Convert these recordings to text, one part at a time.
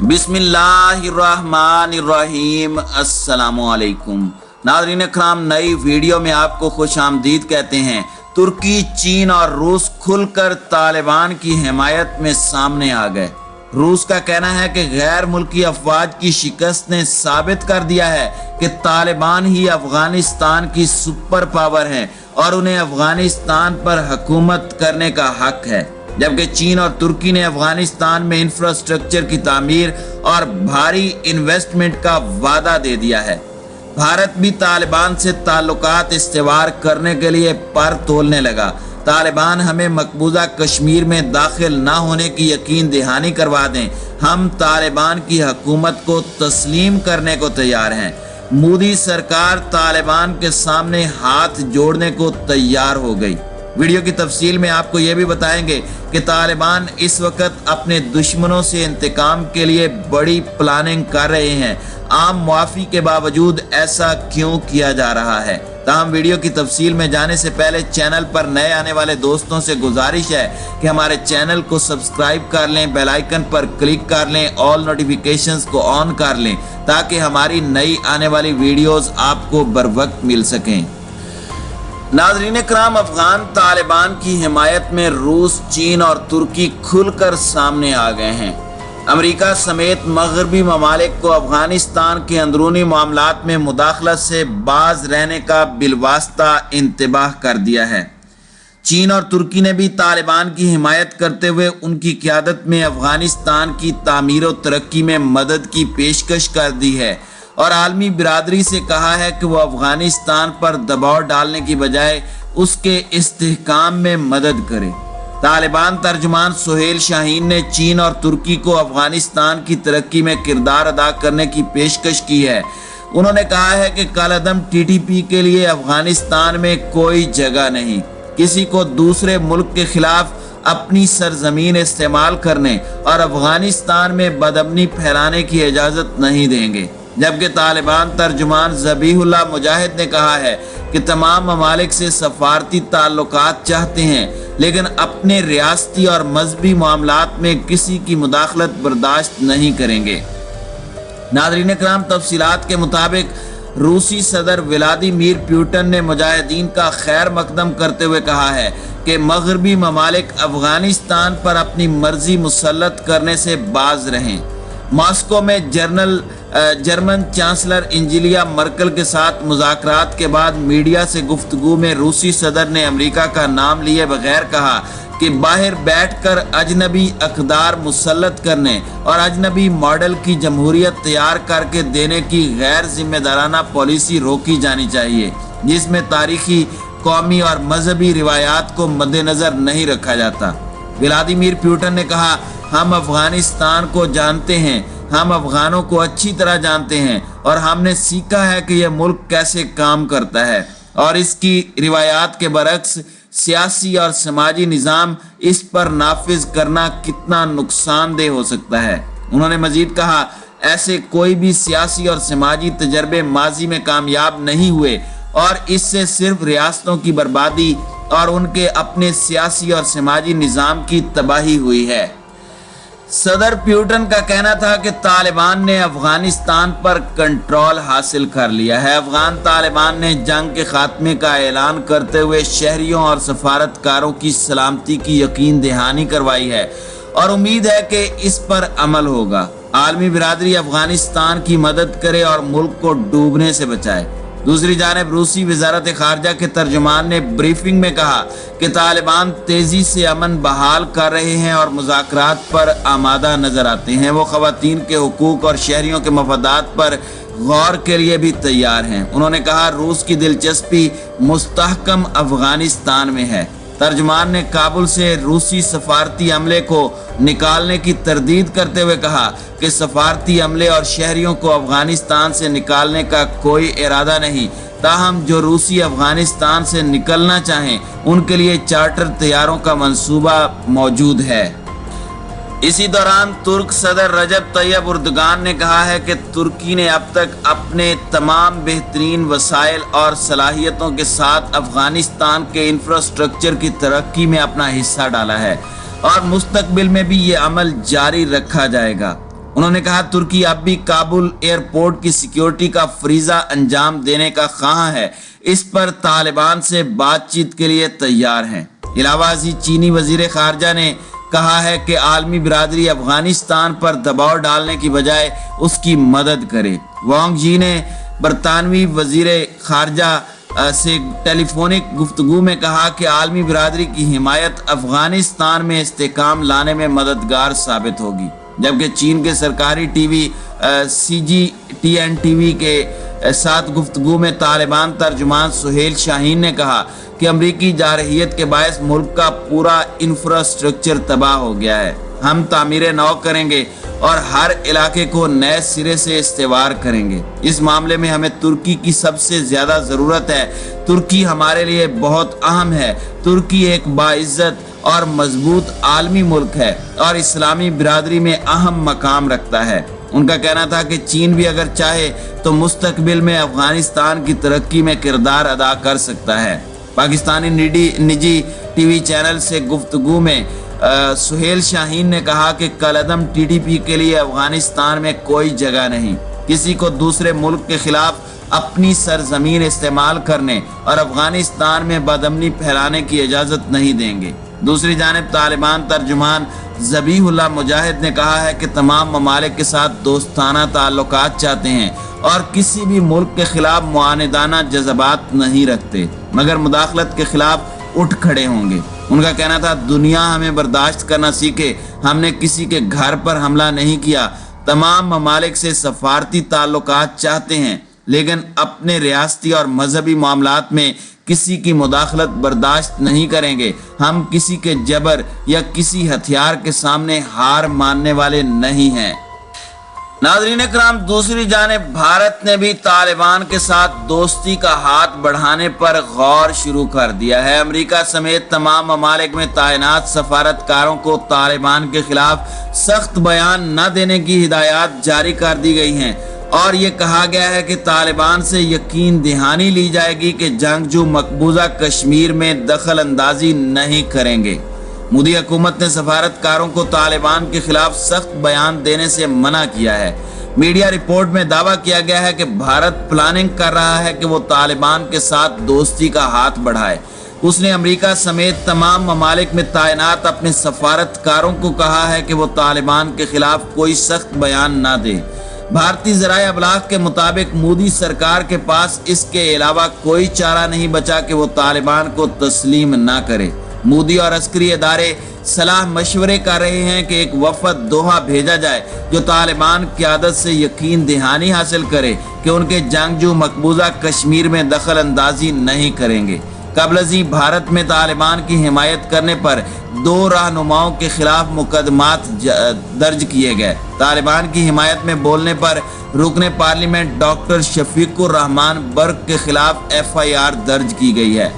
बिस्मिल्लाहिर्रहमानिर्रहीम। अस्सलामुअलैकुम नाज़रीन इकराम, नई वीडियो में आपको खुश आमदीद कहते हैं। तुर्की, चीन और रूस खुलकर तालिबान की हिमायत में सामने आ गए। रूस का कहना है कि गैर मुल्की अफवाज की शिकस्त ने साबित कर दिया है कि तालिबान ही अफगानिस्तान की सुपर पावर है और उन्हें अफगानिस्तान पर हुकूमत करने का हक है, जबकि चीन और तुर्की ने अफगानिस्तान में इंफ्रास्ट्रक्चर की तामीर और भारी इन्वेस्टमेंट का वादा दे दिया है। भारत भी तालिबान से ताल्लुकात इस्तेवार करने के लिए पर तोलने लगा। तालिबान हमें मकबूजा कश्मीर में दाखिल ना होने की यकीन दहानी करवा दें, हम तालिबान की हुकूमत को तस्लीम करने को तैयार हैं। मोदी सरकार तालिबान के सामने हाथ जोड़ने को तैयार हो गई। वीडियो की तफसील में आपको ये भी बताएंगे कि तालिबान इस वक्त अपने दुश्मनों से इंतकाम के लिए बड़ी प्लानिंग कर रहे हैं। आम मुआफ़ी के बावजूद ऐसा क्यों किया जा रहा है? ताहम वीडियो की तफसील में जाने से पहले चैनल पर नए आने वाले दोस्तों से गुजारिश है कि हमारे चैनल को सब्सक्राइब कर लें, बेल आइकन पर क्लिक कर लें, ऑल नोटिफिकेशंस को ऑन कर लें ताकि हमारी नई आने वाली वीडियोस आपको बर वक्त मिल सकें। नाज़रीन इकराम, अफगान तालिबान की हिमायत में रूस, चीन और तुर्की खुलकर सामने आ गए हैं। अमेरिका समेत मगरबी ममालिक को अफगानिस्तान के अंदरूनी मामलात में मुदाखलत से बाज रहने का बिलवास्ता इंतबाह कर दिया है। चीन और तुर्की ने भी तालिबान की हिमायत करते हुए उनकी क़यादत में अफगानिस्तान की तामीर और तरक्की में मदद की पेशकश कर दी है और आलमी बिरादरी से कहा है कि वो अफगानिस्तान पर दबाव डालने की बजाय उसके इस्तेहकाम में मदद करे। तालिबान तर्जुमान सुहेल शाहीन ने चीन और तुर्की को अफगानिस्तान की तरक्की में किरदार अदा करने की पेशकश की है। उन्होंने कहा है कि कलअदम टीटीपी के लिए अफगानिस्तान में कोई जगह नहीं। किसी को दूसरे मुल्क के खिलाफ अपनी सरजमीन इस्तेमाल करने और अफगानिस्तान में बदअमनी फैलाने की इजाज़त नहीं देंगे। जबकि तालिबान तर्जुमान ज़बीहुल्लाह मुजाहिद ने कहा है कि तमाम ममालिक से सफारती ताल्लुकात चाहते हैं, लेकिन अपने रियासती और मजहबी मामलात में किसी की मुदाखलत बर्दाश्त नहीं करेंगे। नाज़रीन इकराम, तफसीलात के मुताबिक रूसी सदर व्लादिमीर पुतिन ने मुजाहिदीन का खैर मकदम करते हुए कहा है कि मगरबी ममालिक अफगानिस्तान पर अपनी मर्जी मुसल्लत करने से बाज रहें। मॉस्को में जर्मन चांसलर एंजेला मर्केल के साथ मुज़ाकरात के बाद मीडिया से गुफ्तगू में रूसी सदर ने अमेरिका का नाम लिए बगैर कहा कि बाहर बैठकर अजनबी अक़दार मुसल्लत करने और अजनबी मॉडल की जमहूरियत तैयार करके देने की गैर जिम्मेदाराना पॉलिसी रोकी जानी चाहिए, जिसमें तारीखी, कौमी और मजहबी रिवायात को मद्देनज़र नहीं रखा जाता। व्लादिमीर पुतिन ने कहा, हम अफगानिस्तान को जानते हैं, हम अफगानों को अच्छी तरह जानते हैं और हमने सीखा है कि यह मुल्क कैसे काम करता है और इसकी रिवायात के बरक्स सियासी और समाजी निज़ाम इस पर नाफिज करना कितना नुकसानदेह हो सकता है। उन्होंने मजीद कहा, ऐसे कोई भी सियासी और समाजी तजर्बे माजी में कामयाब नहीं हुए और इससे सिर्फ रियासतों की बर्बादी और उनके अपने सियासी और समाजी निज़ाम की तबाही हुई है। सदर पुतिन का कहना था कि तालिबान ने अफगानिस्तान पर कंट्रोल हासिल कर लिया है। अफगान तालिबान ने जंग के खात्मे का ऐलान करते हुए शहरियों और सफारतकारों की सलामती की यकीन दहानी करवाई है और उम्मीद है कि इस पर अमल होगा। आलमी बिरादरी अफगानिस्तान की मदद करे और मुल्क को डूबने से बचाए। दूसरी जानिब रूसी वजारत खारजा के तर्जुमान ने ब्रीफिंग में कहा कि तालिबान तेजी से अमन बहाल कर रहे हैं और मुज़ाकरात पर आमादा नजर आते हैं। वो ख़वातीन के हुकूक और शहरियों के मफादात पर गौर के लिए भी तैयार हैं। उन्होंने कहा, रूस की दिलचस्पी मुस्तहकम अफगानिस्तान में है। तर्जुमान ने काबुल से रूसी सफारती अमले को निकालने की तरदीद करते हुए कहा कि सफारती अमले और शहरियों को अफगानिस्तान से निकालने का कोई इरादा नहीं, ताहम जो रूसी अफगानिस्तान से निकलना चाहें उनके लिए चार्टर तैयारों का मंसूबा मौजूद है। इसी दौरान तुर्क सदर रजब तैयब उर्दगान ने कहा है कि तुर्की ने अब तक अपने तमाम बेहतरीन वसाइल और सलाहियतों के साथ अफगानिस्तान के इंफ्रास्ट्रक्चर की तरक्की में अपना हिस्सा डाला है और मुस्तकबिल में भी ये अमल जारी रखा जाएगा। انہوں نے کہا ترکی اب بھی کابل ایئرپورٹ کی سیکیورٹی کا فریضہ انجام دینے کا خواہاں ہے، اس پر طالبان سے بات چیت کے لیے تیار ہیں۔ علاوہ ازیں چینی وزیر خارجہ نے کہا ہے کہ عالمی برادری افغانستان پر دباؤ ڈالنے کی بجائے اس کی مدد کرے۔ وانگ جی نے برطانوی وزیر خارجہ سے ٹیلی فونک گفتگو میں کہا کہ عالمی برادری کی حمایت افغانستان میں استحکام لانے میں مددگار ثابت ہوگی، جبکہ چین کے سرکاری ٹی وی CGTN-TV کے ساتھ گفتگو میں طالبان ترجمان سہیل شاہین نے کہا کہ امریکی جارحیت کے باعث ملک کا پورا انفراسٹرکچر تباہ ہو گیا ہے۔ ہم تعمیر نو کریں گے اور ہر علاقے کو نئے سرے سے استوار کریں گے۔ اس معاملے میں ہمیں ترکی کی سب سے زیادہ ضرورت ہے۔ ترکی ہمارے لیے بہت اہم ہے۔ ترکی ایک باعزت اور مضبوط عالمی ملک ہے اور اسلامی برادری میں اہم مقام رکھتا ہے۔ ان کا کہنا تھا کہ چین بھی اگر چاہے تو مستقبل میں افغانستان کی ترقی میں کردار ادا کر سکتا ہے۔ پاکستانی نجی ٹی وی چینل سے گفتگو میں سہیل شاہین نے کہا کہ کالعدم TTP کے لیے افغانستان میں کوئی جگہ نہیں، کسی کو دوسرے ملک کے خلاف اپنی سرزمین استعمال کرنے اور افغانستان میں بدامنی پھیلانے کی اجازت نہیں دیں گے۔ دوسری جانب طالبان ترجمان ذبیح اللہ مجاہد نے کہا ہے کہ تمام ممالک کے ساتھ دوستانہ تعلقات چاہتے ہیں اور کسی بھی ملک کے خلاف معاندانہ جذبات نہیں رکھتے، مگر مداخلت کے خلاف اٹھ کھڑے ہوں گے۔ ان کا کہنا تھا دنیا ہمیں برداشت کرنا سیکھے، ہم نے کسی کے گھر پر حملہ نہیں کیا، تمام ممالک سے سفارتی تعلقات چاہتے ہیں، لیکن اپنے ریاستی اور مذہبی معاملات میں کسی کی مداخلت برداشت نہیں کریں گے۔ ہم کسی کے جبر یا کسی ہتھیار کے سامنے ہار ماننے والے نہیں ہیں۔ ناظرین اکرام، دوسری جانب بھارت نے بھی طالبان کے ساتھ دوستی کا ہاتھ بڑھانے پر غور شروع کر دیا ہے۔ امریکہ سمیت تمام ممالک میں تعینات سفارتکاروں کو طالبان کے خلاف سخت بیان نہ دینے کی ہدایات جاری کر دی گئی ہیں اور یہ کہا گیا ہے کہ طالبان سے یقین دہانی لی جائے گی کہ جنگجو مقبوضہ کشمیر میں دخل اندازی نہیں کریں گے۔ مودی حکومت نے سفارتکاروں کو طالبان کے خلاف سخت بیان دینے سے منع کیا ہے۔ میڈیا رپورٹ میں دعویٰ کیا گیا ہے کہ بھارت پلاننگ کر رہا ہے کہ وہ طالبان کے ساتھ دوستی کا ہاتھ بڑھائے۔ اس نے امریکہ سمیت تمام ممالک میں تعینات اپنے سفارتکاروں کو کہا ہے کہ وہ طالبان کے خلاف کوئی سخت بیان نہ دے۔ بھارتی ذرائع ابلاغ کے مطابق مودی سرکار کے پاس اس کے علاوہ کوئی چارہ نہیں بچا کہ وہ طالبان کو تسلیم نہ کرے۔ مودی اور عسکری ادارے صلاح مشورے کر رہے ہیں کہ ایک وفد دوحہ بھیجا جائے جو طالبان قیادت سے یقین دہانی حاصل کرے کہ ان کے جنگجو مقبوضہ کشمیر میں دخل اندازی نہیں کریں گے۔ قبل ازیں بھارت میں طالبان کی حمایت کرنے پر 2 رہنماؤں کے خلاف مقدمات درج کیے گئے۔ طالبان کی حمایت میں بولنے پر رکن پارلیمنٹ ڈاکٹر شفیق الرحمان برق کے خلاف FIR درج کی گئی ہے۔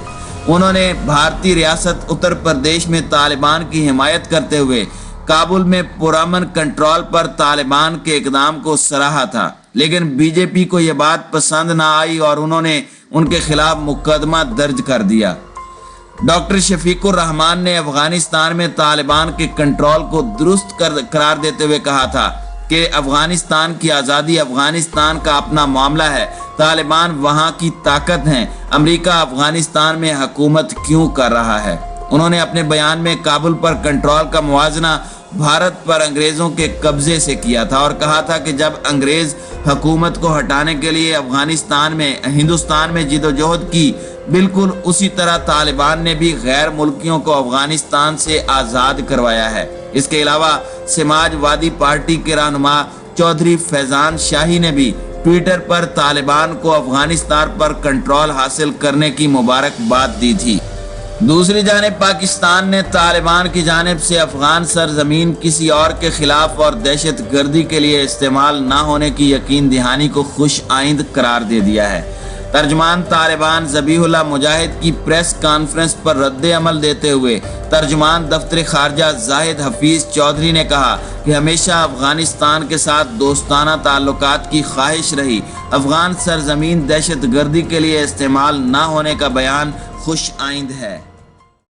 انہوں نے بھارتی ریاست اتر پردیش میں طالبان کی حمایت کرتے ہوئے کابل میں پرامن کنٹرول پر طالبان کے اقدام کو سراہا تھا، لیکن BJP کو یہ بات پسند نہ آئی اور انہوں نے ان کے خلاف مقدمہ درج کر دیا۔ ڈاکٹر شفیق الرحمان نے افغانستان میں طالبان کے کنٹرول کو درست قرار دیتے ہوئے کہا تھا کہ افغانستان کی آزادی افغانستان کا اپنا معاملہ ہے، طالبان وہاں کی طاقت ہیں، امریکہ افغانستان میں حکومت کیوں کر رہا ہے۔ انہوں نے اپنے بیان میں کابل پر کنٹرول کا موازنہ بھارت پر انگریزوں کے قبضے سے کیا تھا اور کہا تھا کہ جب انگریز حکومت کو ہٹانے کے لیے ہندوستان میں جدوجہد کی، بالکل اسی طرح طالبان نے بھی غیر ملکیوں کو افغانستان سے آزاد کروایا ہے۔ اس کے علاوہ سماج وادی پارٹی کے رہنما چودھری فیضان شاہی نے بھی ٹویٹر پر طالبان کو افغانستان پر کنٹرول حاصل کرنے کی مبارکباد دی تھی۔ دوسری جانب پاکستان نے طالبان کی جانب سے افغان سرزمین کسی اور کے خلاف اور دہشت گردی کے لیے استعمال نہ ہونے کی یقین دہانی کو خوش آئند قرار دے دیا ہے۔ ترجمان طالبان ذبیح اللہ مجاہد کی پریس کانفرنس پر رد عمل دیتے ہوئے ترجمان دفتر خارجہ زاہد حفیظ چودھری نے کہا کہ ہمیشہ افغانستان کے ساتھ دوستانہ تعلقات کی خواہش رہی۔ افغان سرزمین دہشت گردی کے لیے استعمال نہ ہونے کا بیان خوش آئند ہے۔